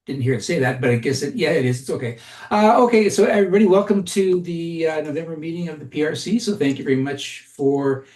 didn't hear it say that, but I guess yeah, it is. It's okay. Okay, so everybody, welcome to the November meeting of the PRC. So thank you very much for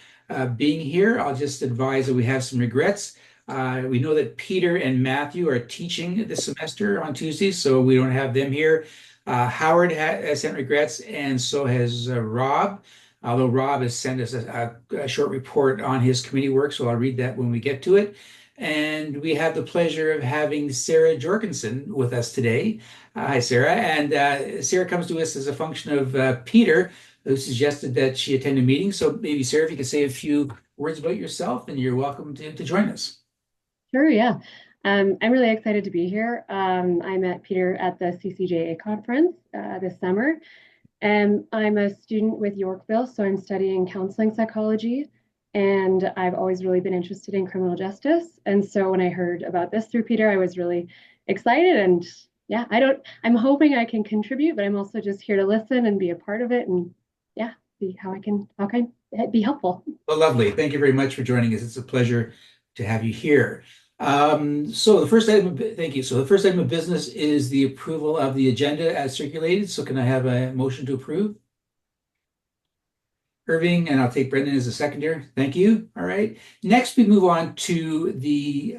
being here. I'll just advise that we have some regrets. We know that Peter and Matthew are teaching this semester on Tuesdays, so we don't have them here. Howard has sent regrets, and so has Rob. Although Rob has sent us a short report on his committee work, so I'll read that when we get to it. And we have the pleasure of having Sarah Jorgensen with us today. Hi, Sarah. And Sarah comes to us as a function of Peter, who suggested that she attend a meeting. So maybe, Sarah, if you could say a few words about yourself, and you're welcome to join us. Sure, yeah. I'm really excited to be here. I met Peter at the CCJA conference this summer, and I'm a student with Yorkville, so I'm studying counseling psychology, and I've always really been interested in criminal justice. And so when I heard about this through Peter, I was really excited. And yeah, I'm hoping I can contribute, but I'm also just here to listen and be a part of it, and yeah, see how can I be helpful. Well, lovely. Thank you very much for joining us. It's a pleasure to have you here. So the first item thank you. So the first item of business is the approval of the agenda as circulated. So can I have a motion to approve? Irving, and I'll take Brendan as a seconder. Thank you. All right. Next, we move on to the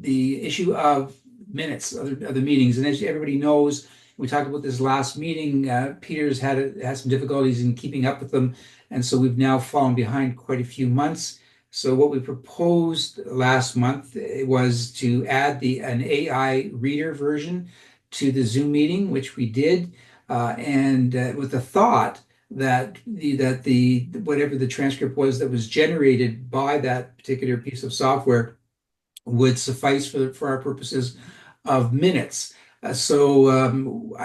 issue of minutes of the meetings. And as everybody knows, we talked about this last meeting. Peter's had some difficulties in keeping up with them, and so we've now fallen behind quite a few months. So what we proposed last month was to add an AI reader version to the Zoom meeting, which we did, and with the thought that the whatever the transcript was that was generated by that particular piece of software would suffice for our purposes of minutes. I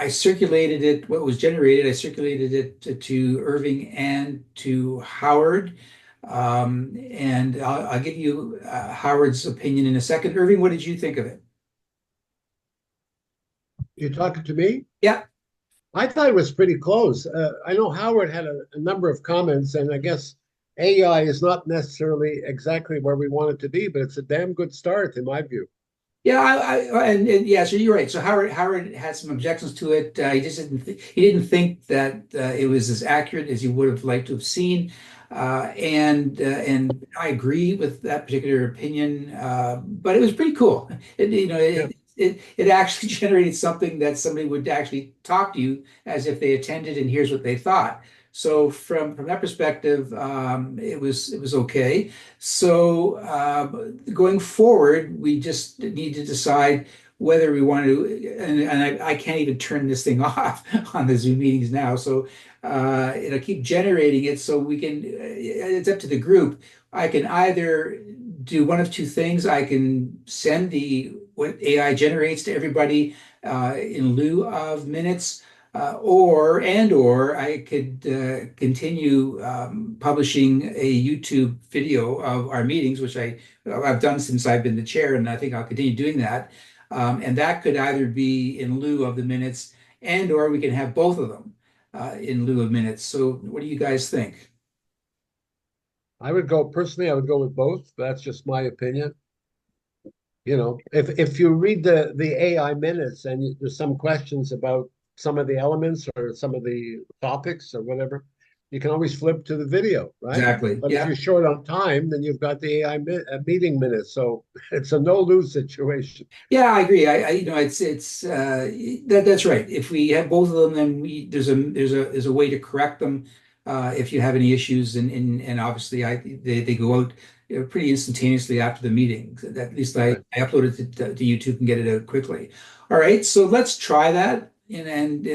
circulated it, what was generated, I circulated it to Irving and to Howard. And I'll give you Howard's opinion in a second. Irving, what did you think of it? You're talking to me? Yeah. I thought it was pretty close. I know Howard had a number of comments, and I guess AI is not necessarily exactly where we want it to be, but it's a damn good start in my view. Yeah, and yeah, so you're right. So Howard had some objections to it. He didn't think that it was as accurate as he would have liked to have seen. And I agree with that particular opinion. But it was pretty cool. Yeah. It actually generated something that somebody would actually talk to you as if they attended, and here's what they thought. So from that perspective, it was okay. So going forward, we just need to decide whether we want to, and I can't even turn this thing off on the Zoom meetings now. So it'll keep generating it, so we can. It's up to the group. I can either do one of two things. I can send the what AI generates to everybody in lieu of minutes, or I could continue publishing a YouTube video of our meetings, which I've done since I've been the chair, and I think I'll continue doing that. And that could either be in lieu of the minutes, and or we can have both of them in lieu of minutes. So what do you guys think? I would go with both. That's just my opinion. If you read the AI minutes and there's some questions about some of the elements or some of the topics or whatever, you can always flip to the video, right? Exactly. But if Yeah. you're short on time, then you've got the meeting minutes. So it's a no-lose situation. Yeah, I agree. It's that's right. If we have both of them, then there's a way to correct them if you have any issues, and obviously they go out pretty instantaneously after the meeting. At least I, Right. I upload it to YouTube and get it out quickly. All right, so let's try that, and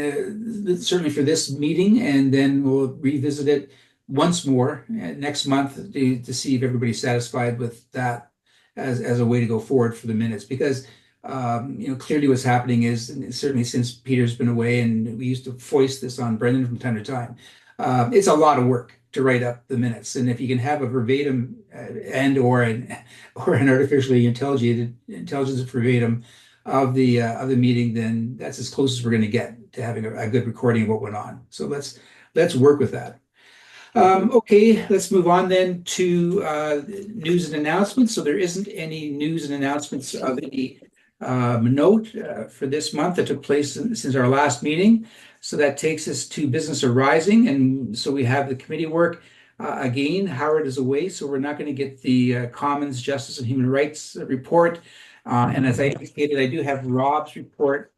certainly for this meeting, and then we'll revisit it once more next month to see if everybody's satisfied with that as a way to go forward for the minutes, because clearly what's happening is, and certainly since Peter's been away, and we used to foist this on Brendan from time to time, it's a lot of work to write up the minutes. And if you can have a verbatim and or an artificially intelligence verbatim of the meeting, then that's as close as we're going to get to having a good recording of what went on. So let's work with that. Okay, let's move on then to news and announcements. So there isn't any news and announcements of any note for this month that took place since our last meeting. So that takes us to business arising. And so we have the committee work. Again, Howard is away, so we're not going to get the Commons, Justice, and Human Rights report. And as I indicated, I do have Rob's report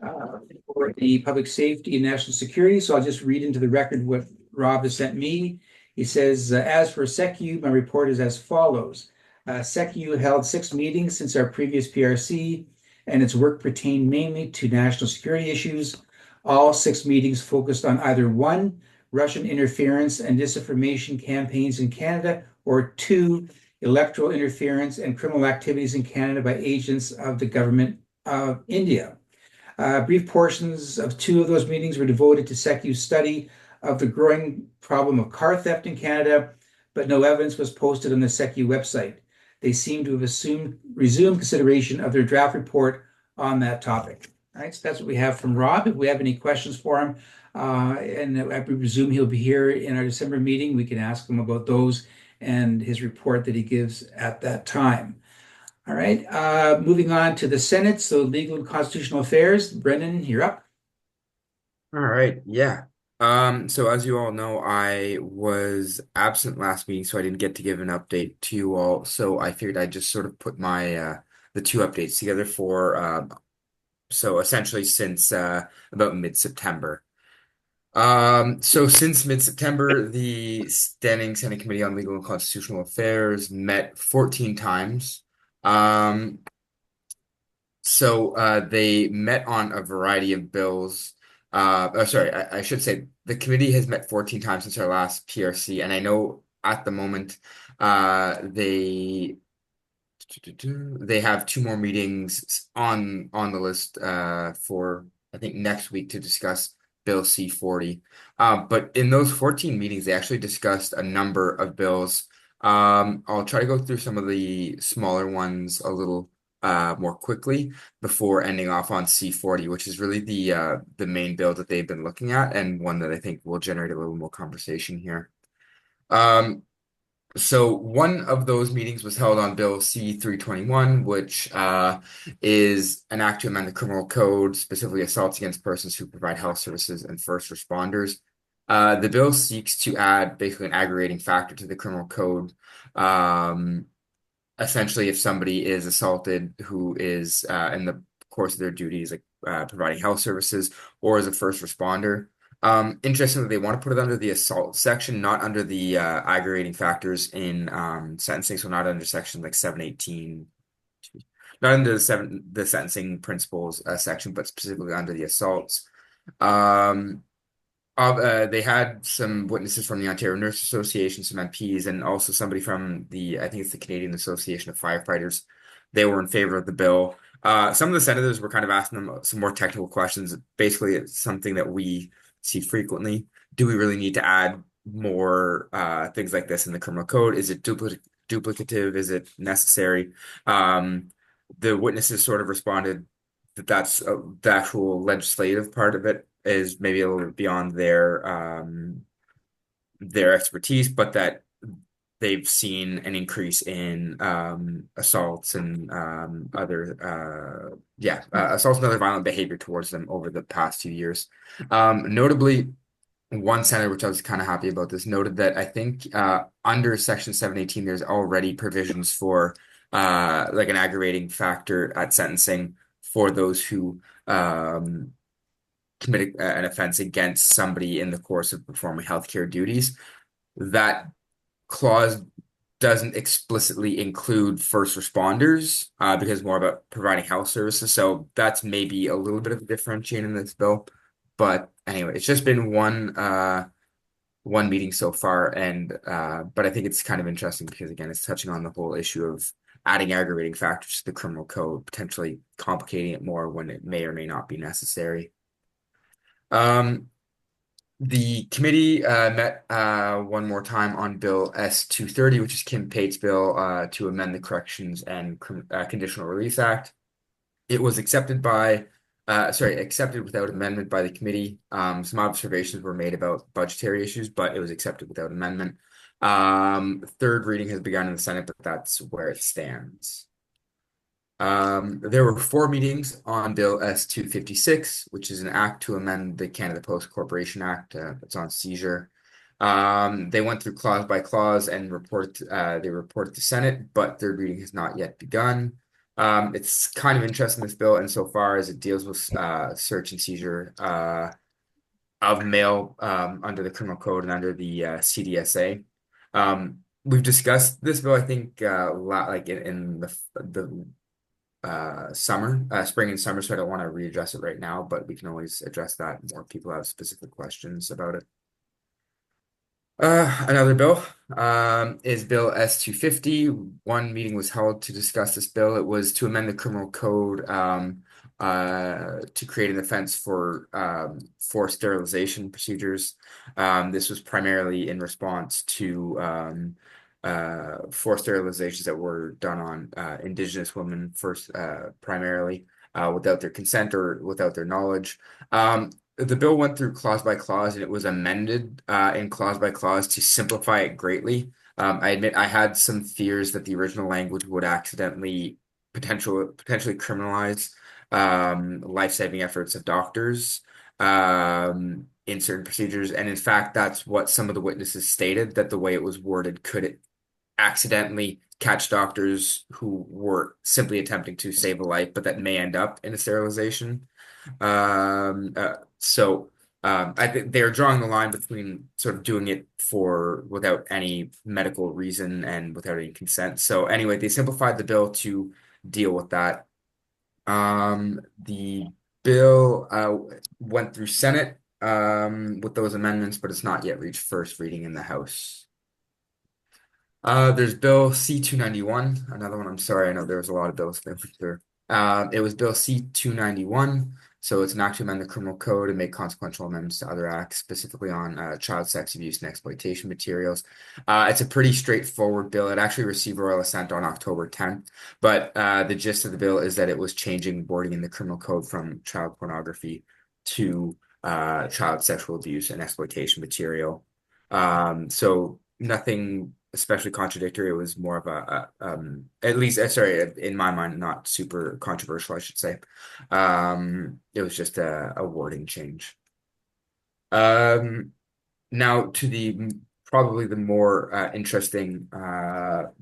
for the public safety and national security. So I'll just read into the record what Rob has sent me. He says, as for SecU, my report is as follows. SecU held 6 meetings since our previous PRC, and its work pertained mainly to national security issues. All 6 meetings focused on either 1, Russian interference and disinformation campaigns in Canada, or 2, electoral interference and criminal activities in Canada by agents of the government of India. Brief portions of 2 of those meetings were devoted to SecU's study of the growing problem of car theft in Canada, but no evidence was posted on the SecU website. They seem to have resumed consideration of their draft report on that topic. All right, so that's what we have from Rob. If we have any questions for him, and I presume he'll be here in our December meeting, we can ask him about those and his report that he gives at that time. All right, moving on to the Senate, so Legal and Constitutional Affairs. Brendan, you're up. All right, yeah. So as you all know, I was absent last meeting, so I didn't get to give an update to you all. So I figured I'd just sort of put my the 2 updates together for so essentially since about mid-September. So since mid-September, the Standing Senate Committee on Legal and Constitutional Affairs met 14 times. So they met on a variety of bills. Sorry, I should say the committee has met 14 times since our last PRC, and I know at the moment they have 2 more meetings on the list for I think next week to discuss Bill C-40. But in those 14 meetings, they actually discussed a number of bills. I'll try to go through some of the smaller ones a little more quickly before ending off on C-40, which is really the main bill that they've been looking at and one that I think will generate a little more conversation here. So one of those meetings was held on Bill C-321, which is an act to amend the criminal code, specifically assaults against persons who provide health services and first responders. The bill seeks to add basically an aggravating factor to the criminal code. Essentially, if somebody is assaulted who is in the course of their duties, like providing health services or as a first responder. Interestingly, they want to put it under the assault section, not under the aggravating factors in sentencing, so not under section like 718, not under the sentencing principles section, but specifically under the assaults. They had some witnesses from the Ontario Nurse Association, some MPs, and also somebody from I think it's the Canadian Association of Firefighters. They were in favor of the bill. Some of the senators were kind of asking them some more technical questions. Basically, it's something that we see frequently. Do we really need to add more things like this in the criminal code? Is it duplicative? Is it necessary? The witnesses sort of responded that that's the actual legislative part of it is maybe a little bit beyond their expertise, but that they've seen an increase in assaults and assaults and other violent behavior towards them over the past few years. Notably, one senator, which I was kind of happy about this, noted that I think under Section 718, there's already provisions for like an aggravating factor at sentencing for those who commit an offense against somebody in the course of performing healthcare duties. That clause doesn't explicitly include first responders because it's more about providing health services. So that's maybe a little bit of a differentiator in this bill. But anyway, it's just been one meeting so far, and but I think it's kind of interesting because again, it's touching on the whole issue of adding aggravating factors to the criminal code, potentially complicating it more when it may or may not be necessary. The committee met one more time on Bill S-230, which is Kim Pate's bill to amend the Corrections and Conditional Release Act. It was accepted without amendment by the committee. Some observations were made about budgetary issues, but it was accepted without amendment. Third reading has begun in the Senate, but that's where it stands. There were 4 meetings on Bill S-256, which is an act to amend the Canada Post Corporation Act. It's on seizure. They went through clause by clause and they reported to Senate, but third reading has not yet begun. It's kind of interesting, this bill, insofar as it deals with search and seizure of mail under the criminal code and under the CDSA. We've discussed this bill, I think, like in the spring and summer, so I don't want to readdress it right now, but we can always address that. More people have specific questions about it. Another bill is Bill S-250. One meeting was held to discuss this bill. It was to amend the criminal code to create an offense for forced sterilization procedures. This was primarily in response to forced sterilizations that were done on Indigenous women first, primarily without their consent or without their knowledge. The bill went through clause by clause and it was amended in clause by clause to simplify it greatly. I admit I had some fears that the original language would accidentally potentially criminalize life-saving efforts of doctors in certain procedures. And in fact, that's what some of the witnesses stated, that the way it was worded could accidentally catch doctors who were simply attempting to save a life, but that may end up in a sterilization. I think they're drawing the line between sort of doing it without any medical reason and without any consent. So anyway, they simplified the bill to deal with that. The bill went through Senate with those amendments, but it's not yet reached first reading in the House. There's Bill C-291, another one. I'm sorry, I know there was a lot of bills that went through. It was Bill C-291, so it's an act to amend the criminal code and make consequential amendments to other acts, specifically on child sex abuse and exploitation materials. It's a pretty straightforward bill. It actually received royal assent on October 10th, but the gist of the bill is that it was changing wording in the criminal code from child pornography to child sexual abuse and exploitation material. So nothing especially contradictory. It was more of at least, sorry, in my mind, not super controversial, I should say. It was just a wording change. Now to probably the more interesting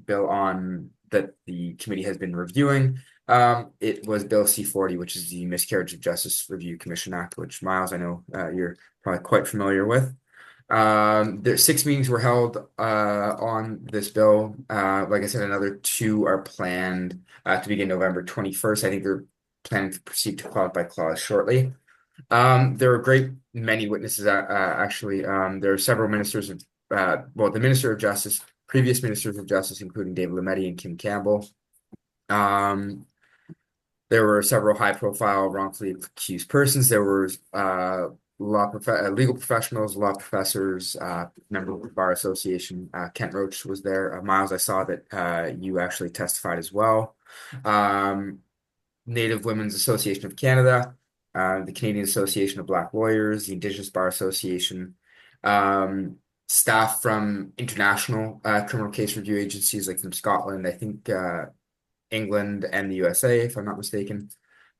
bill on that the committee has been reviewing. It was Bill C-40, which is the Miscarriage of Justice Review Commission Act, which, Miles, I know you're probably quite familiar with. 6 meetings were held on this bill. Like I said, another 2 are planned to begin November 21st. I think they're planning to proceed to clause by clause shortly. There were a great many witnesses, actually. There are several ministers of, the Minister of Justice, previous ministers of justice, including David Lametti and Kim Campbell. There were several high-profile wrongfully accused persons. There were legal professionals, law professors, member of the Bar Association. Kent Roach was there. Miles, I saw that you actually testified as well. Native Women's Association of Canada, the Canadian Association of Black Lawyers, the Indigenous Bar Association, staff from international criminal case review agencies like from Scotland, I think England and the USA, if I'm not mistaken.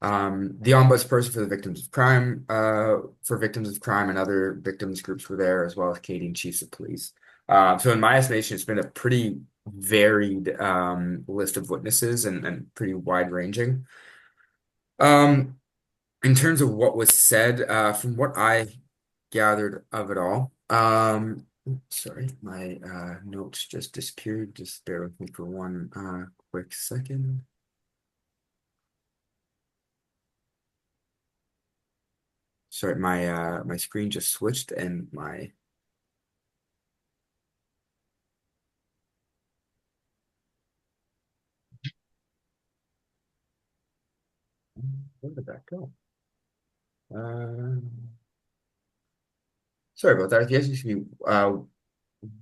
The ombudsperson for the victims of crime, and other victims groups were there, as well as Canadian chiefs of police. So in my estimation, it's been a pretty varied list of witnesses and pretty wide ranging. In terms of what was said, from what I gathered of it all, sorry, my notes just disappeared. Just bear with me for one quick second. Sorry, my screen just switched and my where did that go? Sorry about that. If you guys just give me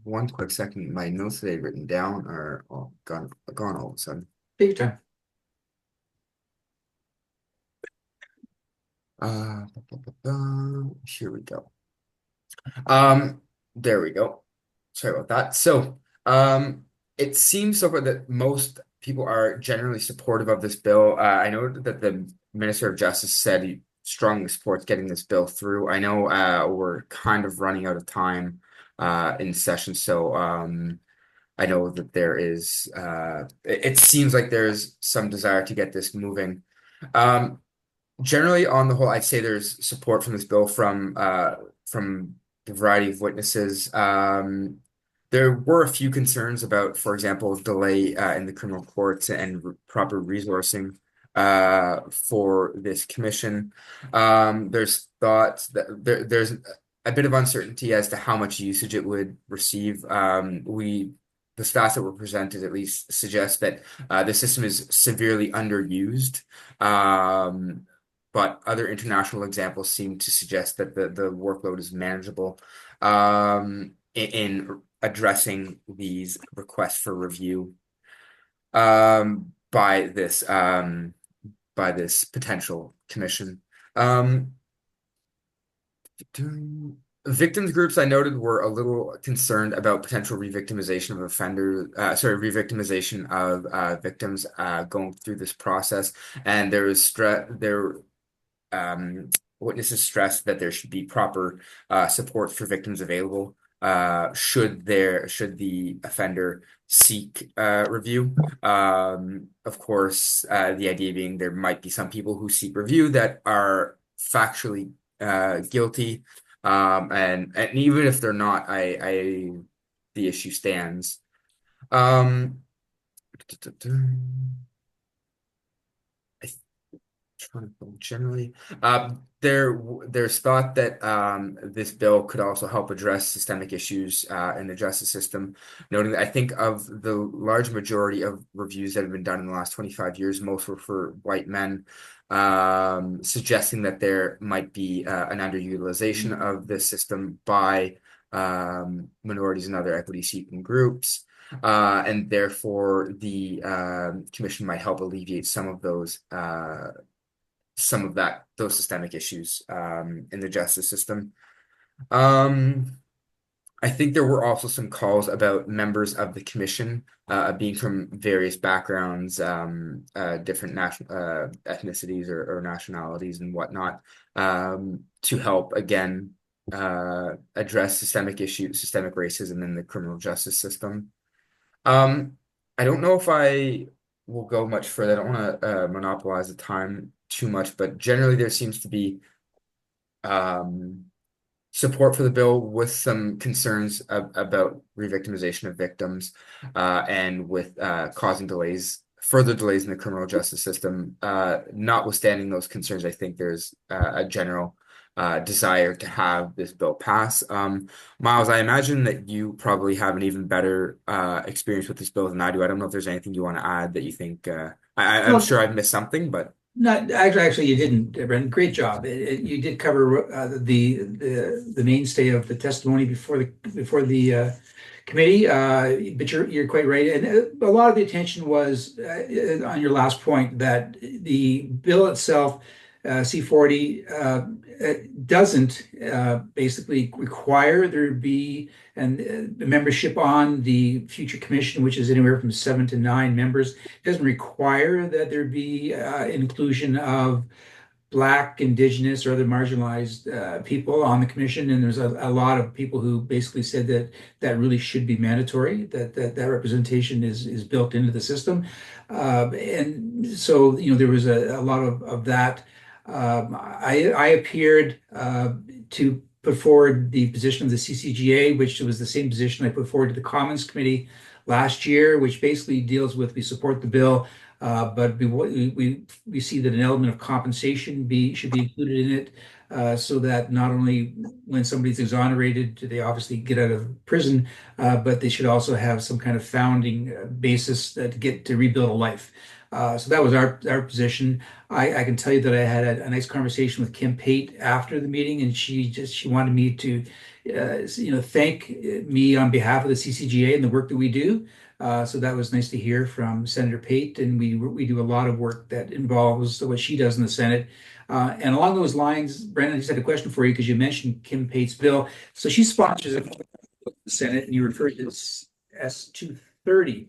one quick second, my notes that I've written down are all gone all of a sudden. Take your time. Here we go. There we go. Sorry about that. So, it seems so far that most people are generally supportive of this bill. I know that the Minister of Justice said he strongly supports getting this bill through. I know we're kind of running out of time in session, so I know that there is it seems like there's some desire to get this moving. Generally, on the whole, I'd say there's support from this bill from the variety of witnesses. There were a few concerns about, for example, delay in the criminal courts and proper resourcing for this commission. There's thoughts that there's a bit of uncertainty as to how much usage it would receive. The stats that were presented at least suggest that the system is severely underused. But other international examples seem to suggest that the workload is manageable in addressing these requests for review by this potential commission. Victims groups I noted were a little concerned about potential re-victimization of re-victimization of victims going through this process, and witnesses stressed that there should be proper support for victims available should the offender seek review. Of course, the idea being there might be some people who seek review that are factually guilty, and even if they're not, the issue stands. Generally, there's thought that this bill could also help address systemic issues in the justice system, noting that I think of the large majority of reviews that have been done in the last 25 years, most were for white men, suggesting that there might be an underutilization of this system by minorities and other equity-seeking groups. And therefore, the commission might help alleviate some of those systemic issues in the justice system. I think there were also some calls about members of the commission being from various backgrounds, different national ethnicities or nationalities and whatnot, to help again address systemic issues, systemic racism in the criminal justice system. I don't know if I will go much further. I don't want to monopolize the time too much, but generally there seems to be support for the bill with some concerns about re-victimization of victims and with causing further delays in the criminal justice system. Notwithstanding those concerns, I think there's a general desire to have this bill pass. Miles, I imagine that you probably have an even better experience with this bill than I do. I don't know if there's anything you want to add that you think I'm Well, sure I've missed something, but not actually, you didn't, Brendan. Great job. You did cover the mainstay of the testimony before the committee. But you're quite right, and a lot of the attention was on your last point that the bill itself, C40, doesn't basically require there be membership on the future commission, which is anywhere from 7 to 9 members. It doesn't require that there be inclusion of Black, Indigenous, or other marginalized people on the commission. And there's a lot of people who basically said that that really should be mandatory, that representation is built into the system. And so, there was a lot of that. I appeared to put forward the position of the CCGA, which was the same position I put forward to the Commons Committee last year, which basically deals with we support the bill, but we see that an element of compensation should be included in it, so that not only when somebody's exonerated do they obviously get out of prison, but they should also have some kind of founding basis to get to rebuild a life. So that was our position. I can tell you that I had a nice conversation with Kim Pate after the meeting, and she wanted me to, thank me on behalf of the CCGA and the work that we do. So that was nice to hear from Senator Pate, and we do a lot of work that involves what she does in the Senate. And along those lines, Brendan, I just had a question for you because you mentioned Kim Pate's bill. So she sponsors the Senate, and you referred to this S230.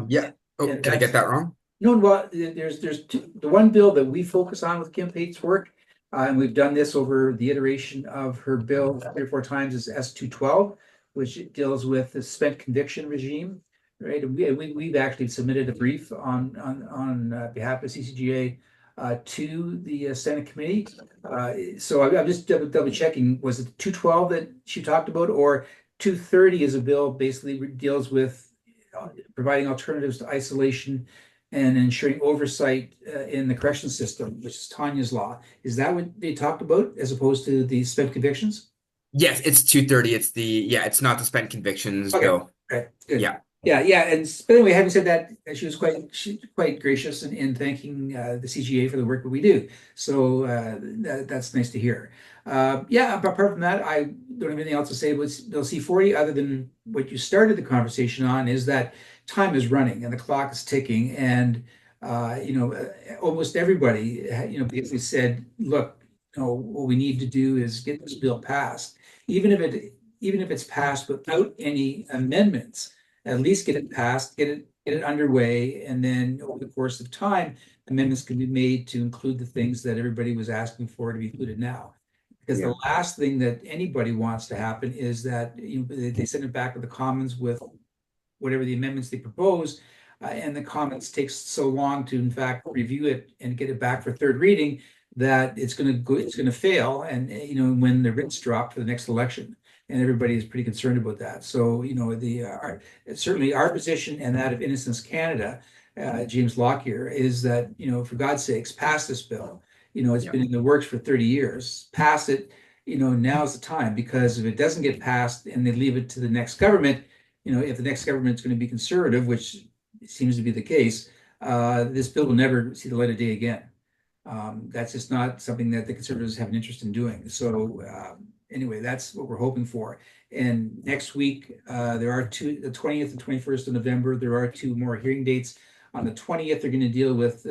yeah. Oh, And did I get that's that wrong? no, well, there's the one bill that we focus on with Kim Pate's work, and we've done this over the iteration of her bill 3 or 4 times is S-212, which deals with the spent conviction regime, right? And we've actually submitted a brief on behalf of CCGA to the Senate committee. So I'm just double checking, was it 212 that she talked about, or 230 is a bill basically deals with providing alternatives to isolation and ensuring oversight in the correction system, which is Tanya's law. Is that what they talked about as opposed to the spent convictions? Yes, it's 230. It's not the spent convictions Okay, bill. right, good. Yeah. Yeah. But anyway, having said that, she was quite gracious in thanking the CGA for the work that we do. So that's nice to hear. Yeah, but apart from that, I don't have anything else to say about Bill C-40 other than what you started the conversation on is that time is running and the clock is ticking, and almost everybody basically said, look, what we need to do is get this bill passed, even if it's passed without any amendments, at least get it passed, get it underway, and then over the course of time, amendments can be made to include the things that everybody was asking for to be included now. Because Yeah. the last thing that anybody wants to happen is that they send it back to the Commons with whatever the amendments they propose, and the comments takes so long to in fact review it and get it back for third reading that it's going to fail, and when the writs drop for the next election, and everybody is pretty concerned about that. So certainly our position and that of Innocence Canada, James Lockyer, is that for God's sakes, pass this bill. It's Yeah. been in the works for 30 years. Pass it. Now's the time, because if it doesn't get passed and they leave it to the next government, if the next government is going to be conservative, which seems to be the case, this bill will never see the light of day again. That's just not something that the conservatives have an interest in doing. So anyway, that's what we're hoping for. And next week, there are the 20th and 21st of November, there are two more hearing dates. On the 20th, they're going to deal with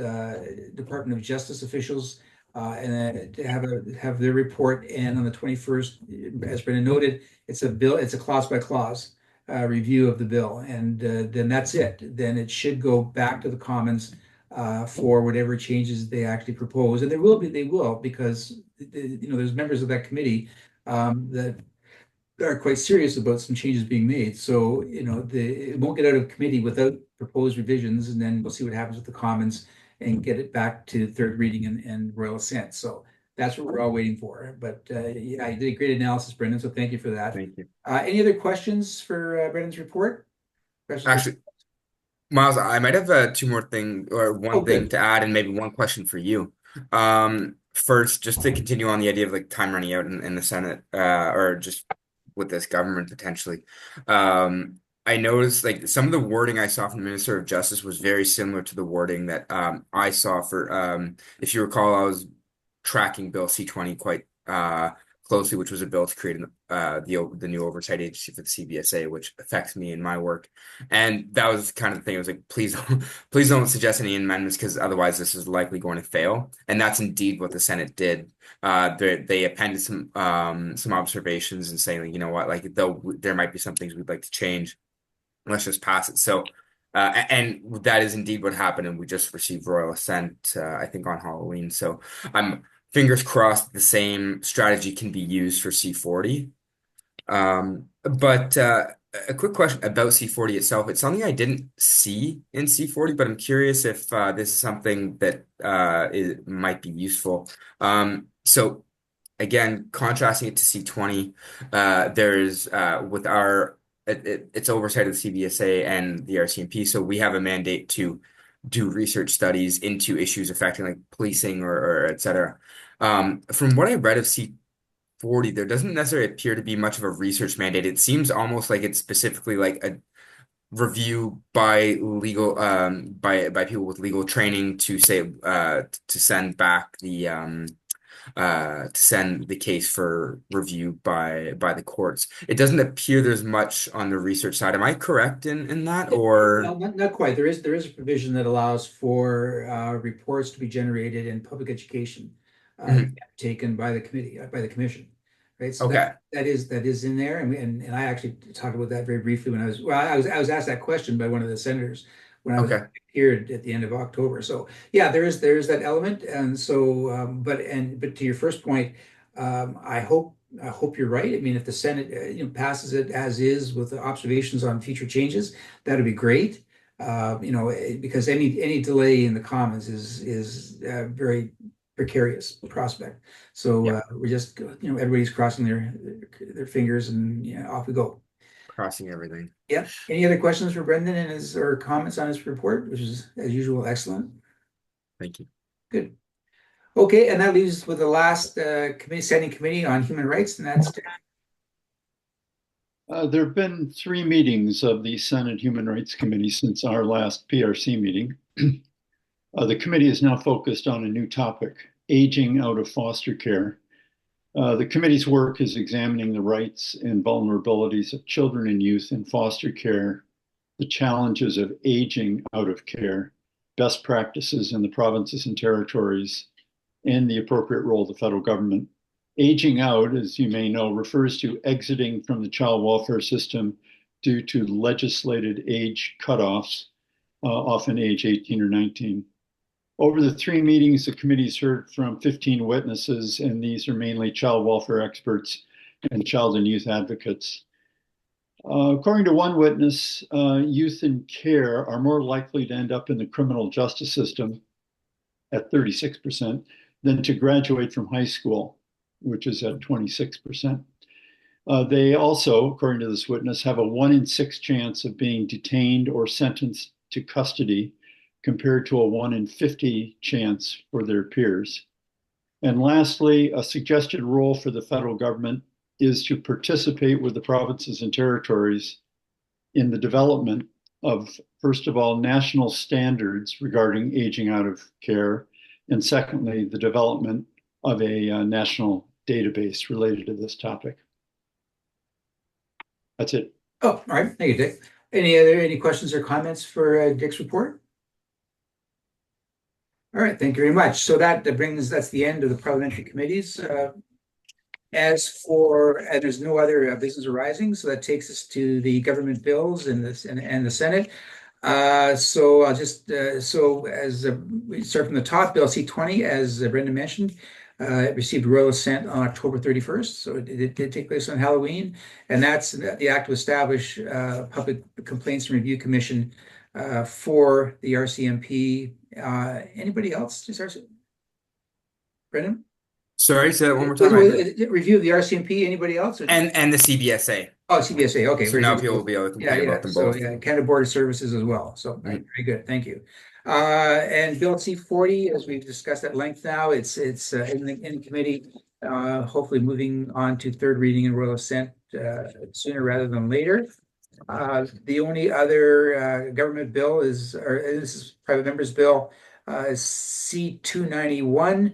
Department of Justice officials and to have their report. And on the 21st, as Brendan noted, it's a clause by clause review of the bill, and then that's it. Then it should go back to the Commons for whatever changes they actually propose, and they will, because there's members of that committee that are quite serious about some changes being made. So it won't get out of committee without proposed revisions, and then we'll see what happens with the Commons and get it back to third reading and royal assent. So that's what we're all waiting for. But yeah, you did a great analysis, Brendan. So thank you for that. Thank you. Any other questions for Brendan's report? Actually, Miles, I might have two more thing or one thing Good. to add, and maybe one question for you. First, just to continue on the idea of like time running out in the Senate, or just with this government potentially. I noticed like some of the wording I saw from the Minister of Justice was very similar to the wording that I saw for if you recall, I was tracking Bill C-20 quite closely, which was a bill to create the new oversight agency for the CBSA, which affects me in my work. And that was kind of the thing. I was like, please don't suggest any amendments, because otherwise this is likely going to fail. And that's indeed what the Senate did. They appended some observations and saying, like, you know what, like though there might be some things we'd like to change, let's just pass it. So. And that is indeed what happened, and we just received royal assent, I think, on Halloween. So I'm fingers crossed the same strategy can be used for C-40. But a quick question about C-40 itself. It's something I didn't see in C-40, but I'm curious if this is something that might be useful. So again, contrasting it to C-20, there's with it's oversight of the CBSA and the RCMP. So we have a mandate to do research studies into issues affecting like policing or et cetera. From what I read of C-40, there doesn't necessarily appear to be much of a research mandate. It seems almost like it's specifically like a review by legal by people with legal training to say to send back to send the case for review by the courts. It doesn't appear there's much on the research side. Am I correct in that, or? No, not quite. There is a provision that allows for reports to be generated in public education Mhm. taken by the committee, by the commission, right? So Okay. that is in there, and I actually talked about that very briefly when I was asked that question by one of the senators, when I was Okay. here at the end of October. So yeah, there is that element. And so, but to your first point, I hope you're right. I mean, if the Senate passes it as is with the observations on future changes, that'd be great. Because any delay in the Commons is a very precarious prospect. So Yeah. we're just everybody's crossing their fingers, and off we go. Crossing everything. Yeah. Any other questions for Brendan and his or comments on his report, which is as usual excellent. Thank you. Good. Okay, and that leaves us with the last standing committee on human rights, and that's There have been 3 meetings of the Senate Human Rights Committee since our last PRC meeting. The committee is now focused on a new topic, aging out of foster care. The committee's work is examining the rights and vulnerabilities of children and youth in foster care, the challenges of aging out of care, best practices in the provinces and territories, and the appropriate role of the federal government. Aging out, as you may know, refers to exiting from the child welfare system due to legislated age cutoffs, often age 18 or 19. Over the 3 meetings, the committee's heard from 15 witnesses, and these are mainly child welfare experts and child and youth advocates. According to one witness, youth in care are more likely to end up in the criminal justice system at 36% than to graduate from high school, which is at 26%. They also, according to this witness, have a 1 in 6 chance of being detained or sentenced to custody compared to a 1 in 50 chance for their peers. And lastly, a suggested role for the federal government is to participate with the provinces and territories in the development of, first of all, national standards regarding aging out of care, and secondly, the development of a national database related to this topic. That's it. Oh, all right. Thank you, Dick. Any questions or comments for Dick's report? All right, thank you very much. So that's the end of the parliamentary committees. And there's no other business arising, so that takes us to the government bills and the Senate. So I'll just so as we start from the top, Bill C-20, as Brenda mentioned, it received royal assent on October 31st, so it did take place on Halloween, and that's the act to establish Public Complaints and Review Commission for the RCMP. Anybody else? Just Brendan? Sorry, say that one more time. Review of the RCMP. Anybody else? And the CBSA. Oh, CBSA. Okay. So now people will be able to complain about them both. So yeah, Canada Border Services as well. So very good. Thank you. And Bill C-40, as we've discussed at length now, it's in committee. Hopefully moving on to third reading and royal assent sooner rather than later. The only other government bill this is private members bill, C-291.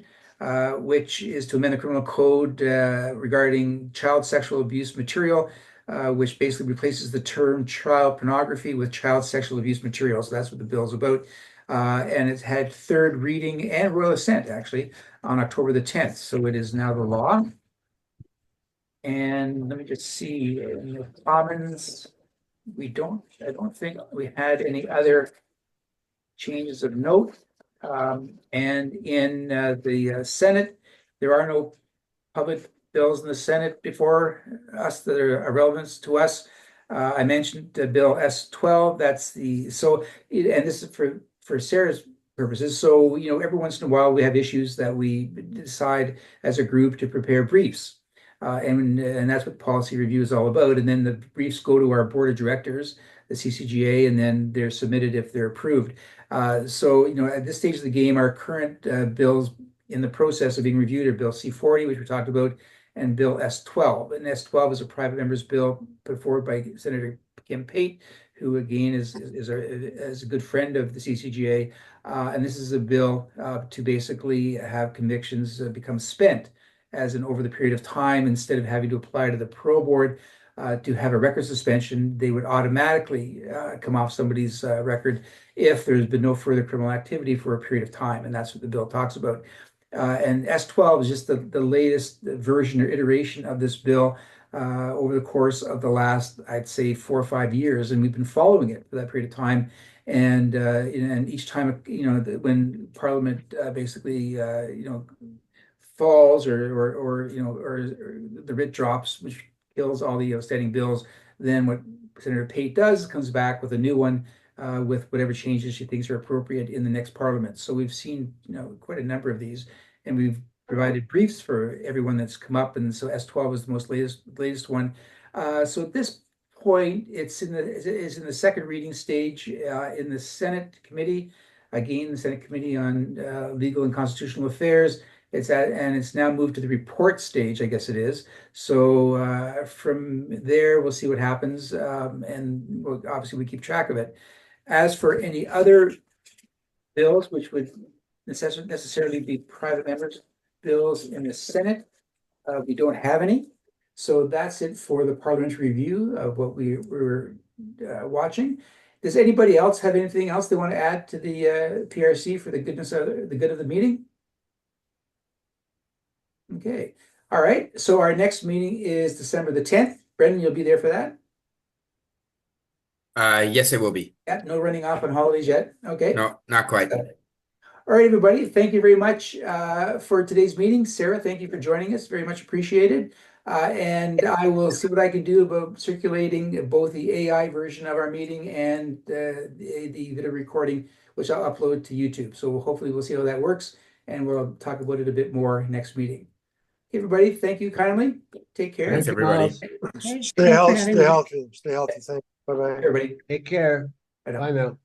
Which is to amend the criminal code regarding child sexual abuse material, which basically replaces the term child pornography with child sexual abuse material. So that's what the bill is about. And it's had third reading and royal assent actually on October the 10th. So it is now the law. And let me just see in the Commons. I don't think we had any other changes of note. And in the Senate, there are no public bills in the Senate before us that are of relevance to us. I mentioned Bill S-12. And this is for Sarah's purposes. So, every once in a while we have issues that we decide as a group to prepare briefs. And that's what policy review is all about. And then the briefs go to our board of directors, the CCGA, and then they're submitted if they're approved. So, at this stage of the game, our current bills in the process of being reviewed are Bill C-40, which we talked about, and Bill S-12. And S-12 is a private member's bill put forward by Senator Kim Pate, who again is a good friend of the CCGA. And this is a bill to basically have convictions become spent as in over the period of time, instead of having to apply to the parole board to have a record suspension, they would automatically come off somebody's record if there's been no further criminal activity for a period of time. And that's what the bill talks about. And S-12 is just the latest version or iteration of this bill over the course of the last, I'd say, 4 or 5 years. And we've been following it for that period of time. And each time, when Parliament basically, falls or the writ drops, which kills all the outstanding bills, then what Senator Pate does comes back with a new one with whatever changes she thinks are appropriate in the next Parliament. So we've seen, quite a number of these, and we've provided briefs for everyone that's come up, and so S12 is the most latest one. So at this point, it's in the second reading stage in the Senate committee. Again, the Senate Committee on Legal and Constitutional Affairs. It's now moved to the report stage, I guess it is. So from there, we'll see what happens, and obviously we keep track of it. As for any other bills, which would necessarily be private members' bills in the Senate, we don't have any. So that's it for the parliamentary review of what we were watching. Does anybody else have anything else they want to add to the PRC for the good of the meeting? Okay. All right. So our next meeting is December the 10th. Brendan, you'll be there for that? Yes, it will be. Yeah, no running off on holidays yet. Okay. No, not quite. All right, everybody. Thank you very much for today's meeting. Sarah, thank you for joining us. Very much appreciated. And I will see what I can do about circulating both the AI version of our meeting and the video recording, which I'll upload to YouTube. So hopefully we'll see how that works, and we'll talk about it a bit more next meeting. Okay, everybody, thank you kindly. Take care. Thanks, everybody. Okay, Stay healthy. thanks for having me. Stay healthy. Thanks. Bye bye. Everybody. Take care. Bye now. Bye now.